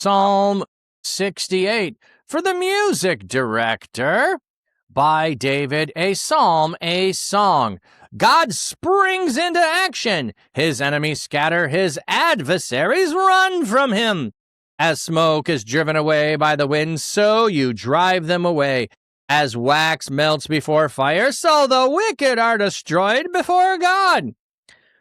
Psalm 68. For the music director, by David, a psalm, a song. God springs into action. His enemies scatter. His adversaries run from him. As smoke is driven away by the wind, so you drive them away. As wax melts before fire, so the wicked are destroyed before God.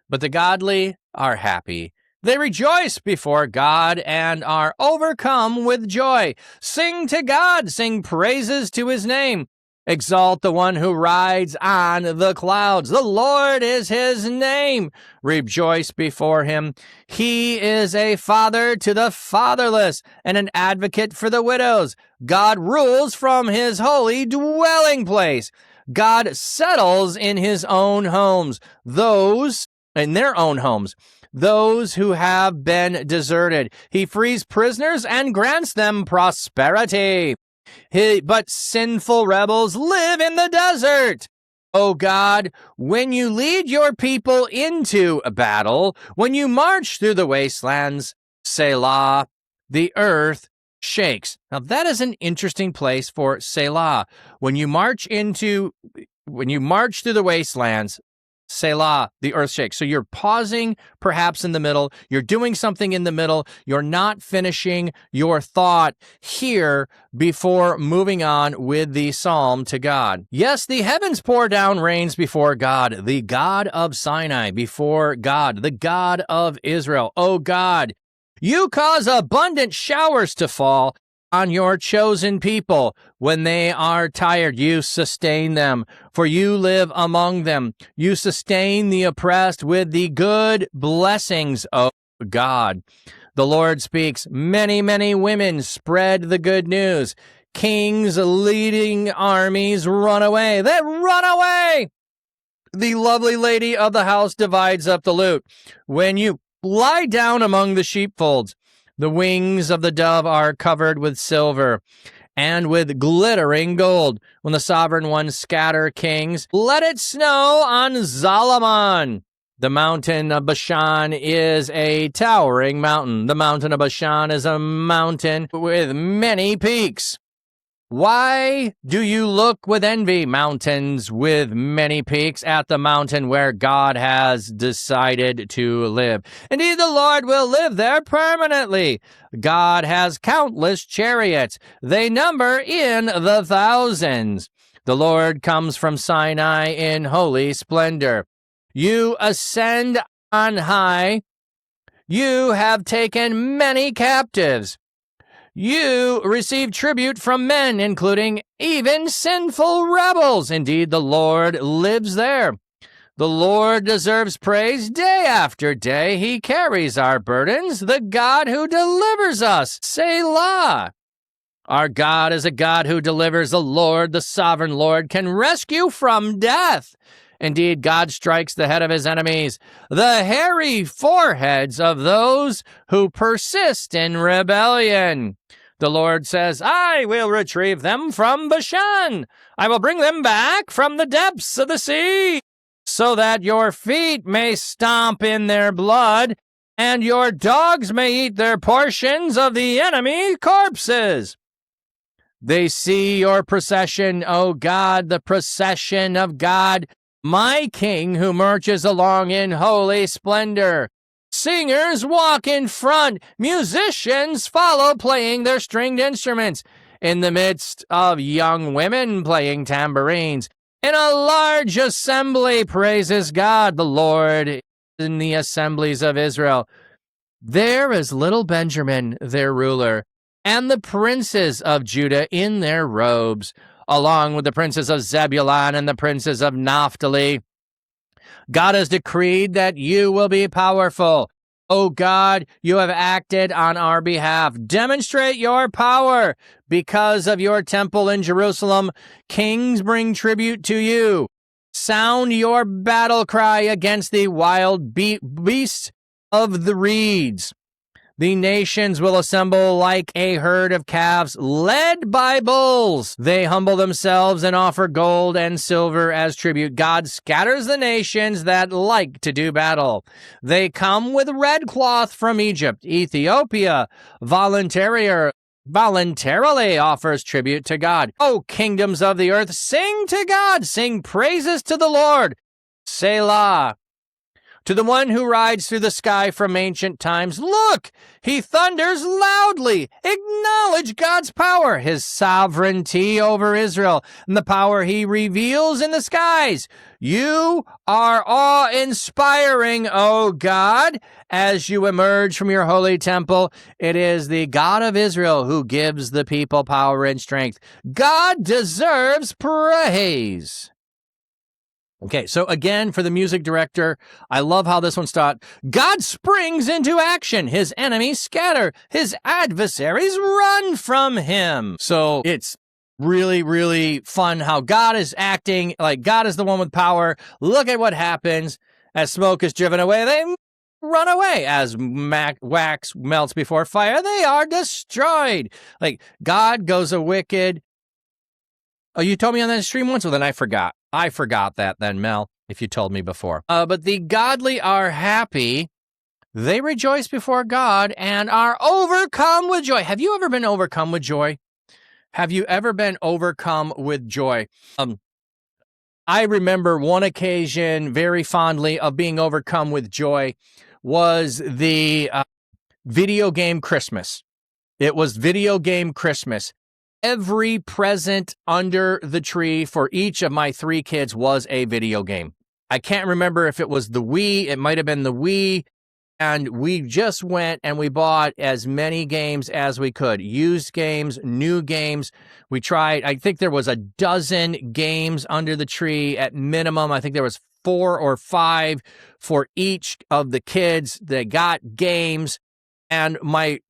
But the godly are happy. They rejoice before God and are overcome with joy. Sing to God, sing praises to his name. Exalt the one who rides on the clouds. The Lord is his name. Rejoice before him. He is a father to the fatherless and an advocate for the widows. God rules from his holy dwelling place. God settles in his own homes, in their own homes, those who have been deserted. He frees prisoners and grants them prosperity. But sinful rebels live in the desert. O God, when you lead your people into a battle, when you march through the wastelands, Selah, the earth shakes. Now that is an interesting place for Selah. When you march through the wastelands, Selah, the earth shakes. So you're pausing perhaps in the middle. You're doing something in the middle. You're not finishing your thought here before moving on with the psalm to God. Yes, the heavens pour down rains before God, the God of Sinai, before God, the God of Israel. O God, you cause abundant showers to fall on your chosen people. When they are tired, you sustain them, for you live among them. You sustain the oppressed with the good blessings of God. The Lord speaks. Many, many women spread the good news. Kings leading armies run away. They run away. The lovely lady of the house divides up the loot. When you lie down among the sheepfolds, the wings of the dove are covered with silver and with glittering gold. When the sovereign ones scatter kings, let it snow on Zalaman. The mountain of Bashan is a towering mountain. The mountain of Bashan is a mountain with many peaks. Why do you look with envy, mountains with many peaks, at the mountain where God has decided to live? Indeed, the Lord will live there permanently. God has countless chariots. They number in the thousands. The Lord comes from Sinai in holy splendor. You ascend on high. You have taken many captives. You receive tribute from men, including even sinful rebels. Indeed, the Lord lives there. The Lord deserves praise day after day. He carries our burdens, the God who delivers us. Selah. Our God is a God who delivers. The Lord, the sovereign Lord, can rescue from death. Indeed, God strikes the head of his enemies, the hairy foreheads of those who persist in rebellion. The Lord says, I will retrieve them from Bashan. I will bring them back from the depths of the sea, so that your feet may stomp in their blood, and your dogs may eat their portions of the enemy corpses. They see your procession, O God, the procession of God, my King who marches along in holy splendor. Singers walk in front. Musicians follow, playing their stringed instruments. In the midst of young women playing tambourines. In a large assembly praises God, the Lord, in the assemblies of Israel. There is little Benjamin, their ruler, and the princes of Judah in their robes, along with the princes of Zebulun and the princes of Naphtali. God has decreed that you will be powerful. O God, you have acted on our behalf. Demonstrate your power. Because of your temple in Jerusalem, kings bring tribute to you. Sound your battle cry against the wild beasts of the reeds. The nations will assemble like a herd of calves led by bulls. They humble themselves and offer gold and silver as tribute. God scatters the nations that like to do battle. They come with red cloth from Egypt. Ethiopia voluntarily offers tribute to God. O kingdoms of the earth, sing to God. Sing praises to the Lord. Selah. To the one who rides through the sky from ancient times, look, he thunders loudly. Acknowledge God's power, his sovereignty over Israel, and the power he reveals in the skies. You are awe-inspiring, O God, as you emerge from your holy temple. It is the God of Israel who gives the people power and strength. God deserves praise. Okay, so again, for the music director, I love how this one's taught. God springs into action. His enemies scatter. His adversaries run from him. So it's really, really fun how God is acting like God is the one with power. Look at what happens. As smoke is driven away, they run away. As wax melts before fire, they are destroyed. Like, God goes a wicked... Oh, you told me on that stream once? Well, then I forgot. I forgot that then, Mel, if you told me before. But the godly are happy. They rejoice before God and are overcome with joy. Have you ever been overcome with joy? Have you ever been overcome with joy? I remember one occasion very fondly of being overcome with joy was the video game Christmas. It was video game Christmas. Every present under the tree for each of my 3 kids was a video game. I can't remember if it was the Wii. It might have been the Wii. And we just went and we bought as many games as we could. Used games, new games. We tried, I think there was a dozen games under the tree at minimum. I think there was 4 or 5 for each of the kids that got games. And my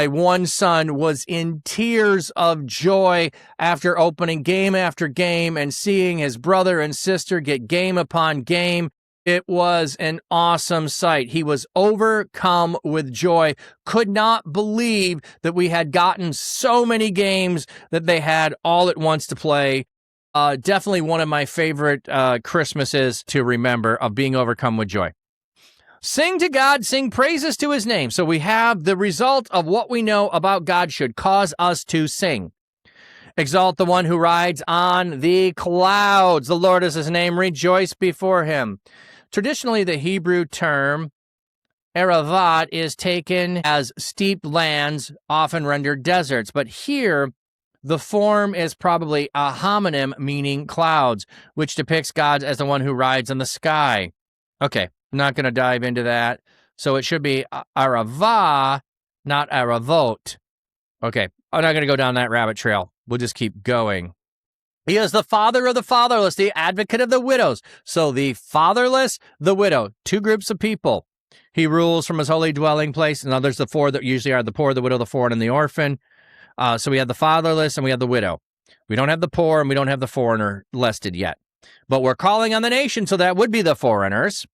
one son was in tears of joy after opening game after game and seeing his brother and sister get game upon game. It was an awesome sight. He was overcome with joy, could not believe that we had gotten so many games that they had all at once to play. Definitely one of my favorite Christmases to remember of being overcome with joy. Sing to God, sing praises to his name. So we have the result of what we know about God should cause us to sing. Exalt the one who rides on the clouds. The Lord is his name. Rejoice before him. Traditionally, the Hebrew term Aravat is taken as steep lands, often rendered deserts. But here, the form is probably a homonym, meaning clouds, which depicts God as the one who rides in the sky. Okay. I'm not going to dive into that. So it should be Arava, not Aravot. Okay, I'm not going to go down that rabbit trail. We'll just keep going. He is the father of the fatherless, the advocate of the widows. So the fatherless, the widow, 2 groups of people. He rules from his holy dwelling place. And there's the 4 that usually are the poor, the widow, the foreign, and the orphan. So we have the fatherless and we have the widow. We don't have the poor and we don't have the foreigner listed yet. But we're calling on the nation, so that would be the foreigners.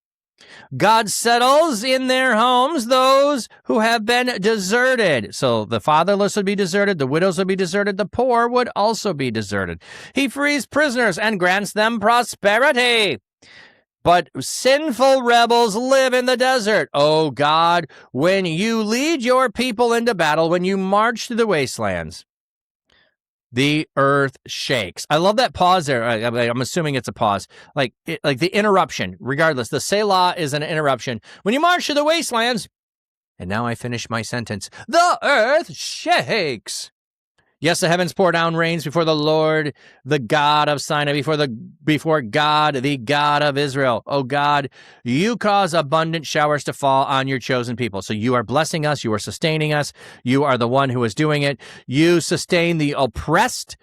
God settles in their homes those who have been deserted. So the fatherless would be deserted, the widows would be deserted, the poor would also be deserted. He frees prisoners and grants them prosperity. But sinful rebels live in the desert. Oh God, when you lead your people into battle, when you march through the wastelands, the earth shakes. I love that pause there. I'm assuming it's a pause. Like the interruption, regardless. The Selah is an interruption. When you march to the wastelands, and now I finish my sentence, the earth shakes. Yes, the heavens pour down rains before the Lord, the God of Sinai, before God, the God of Israel. Oh God, you cause abundant showers to fall on your chosen people. So you are blessing us. You are sustaining us. You are the one who is doing it. You sustain the oppressed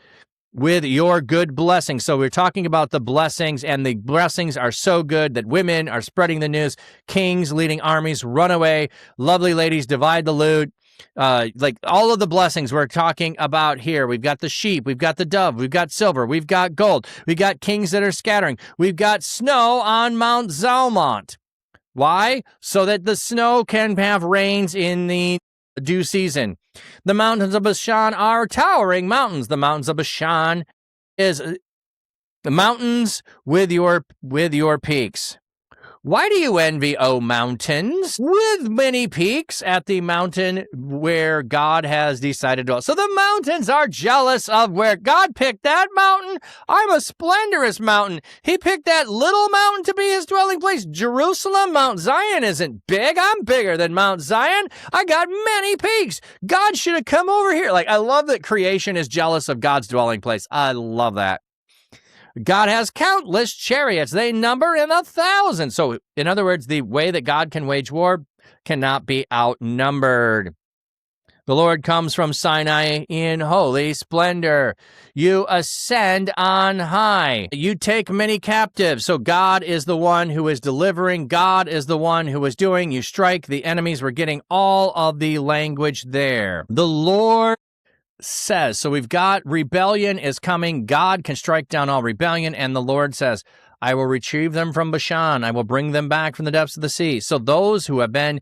with your good blessings. So we're talking about the blessings, and the blessings are so good that women are spreading the news. Kings leading armies run away. Lovely ladies divide the loot. Like all of the blessings we're talking about here. We've got the sheep, we've got the dove, we've got silver, we've got gold, we've got kings that are scattering, we've got snow on Mount Zalmont. Why? So that the snow can have rains in the due season. The mountains of Bashan are towering mountains. The mountains of Bashan is the mountains with your peaks. Why do you envy, O mountains, with many peaks at the mountain where God has decided to dwell? So the mountains are jealous of where God picked that mountain. I'm a splendorous mountain. He picked that little mountain to be his dwelling place. Jerusalem, Mount Zion isn't big. I'm bigger than Mount Zion. I got many peaks. God should have come over here. Like, I love that creation is jealous of God's dwelling place. I love that. God has countless chariots. They number in 1,000. So, in other words, the way that God can wage war cannot be outnumbered. The Lord comes from Sinai in holy splendor. You ascend on high. You take many captives. So God is the one who is delivering. God is the one who is doing. You strike the enemies. We're getting all of the language there. The Lord says, so we've got rebellion is coming. God can strike down all rebellion. And the Lord says, I will retrieve them from Bashan. I will bring them back from the depths of the sea. So those who have been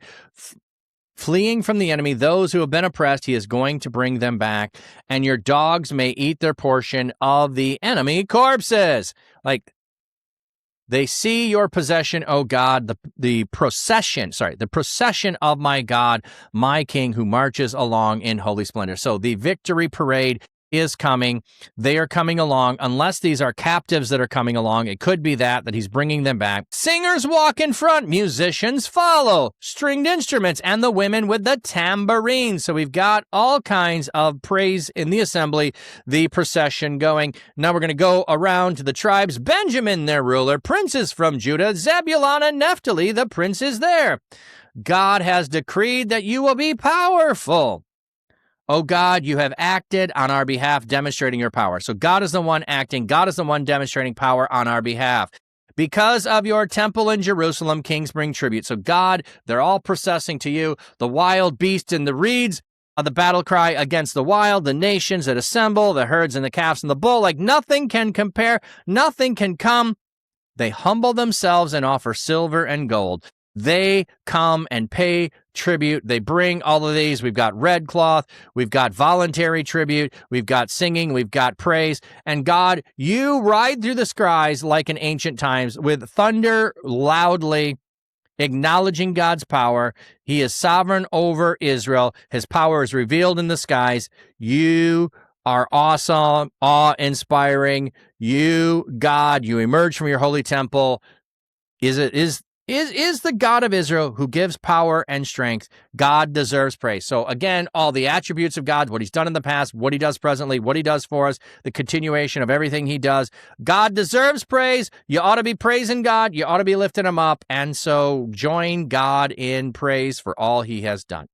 fleeing from the enemy, those who have been oppressed, he is going to bring them back. And your dogs may eat their portion of the enemy corpses. Like, they see your possession, O God, the procession of my God, my King, who marches along in holy splendor. So the victory parade is coming. They are coming along. Unless these are captives that are coming along, it could be that he's bringing them back. Singers walk in front, musicians follow, stringed instruments, and the women with the tambourines. So we've got all kinds of praise in the assembly, the procession going. Now we're going to go around to the tribes. Benjamin, their ruler, princes from Judah, Zebulun and Naphtali, the prince is there. God has decreed that you will be powerful. Oh God, you have acted on our behalf, demonstrating your power. So God is the one acting. God is the one demonstrating power on our behalf. Because of your temple in Jerusalem, kings bring tribute. So God, they're all processing to you. The wild beast and the reeds of the battle cry against the wild, the nations that assemble, the herds and the calves and the bull. Like nothing can compare, nothing can come. They humble themselves and offer silver and gold. They come and pay tribute. They bring all of these. We've got red cloth. We've got voluntary tribute. We've got singing. We've got praise. And God, you ride through the skies like in ancient times with thunder loudly, acknowledging God's power. He is sovereign over Israel. His power is revealed in the skies. You are awesome, awe-inspiring. You, God, you emerge from your holy temple. Is the God of Israel who gives power and strength. God deserves praise. So again, all the attributes of God, what he's done in the past, what he does presently, what he does for us, the continuation of everything he does. God deserves praise. You ought to be praising God. You ought to be lifting him up. And so join God in praise for all he has done.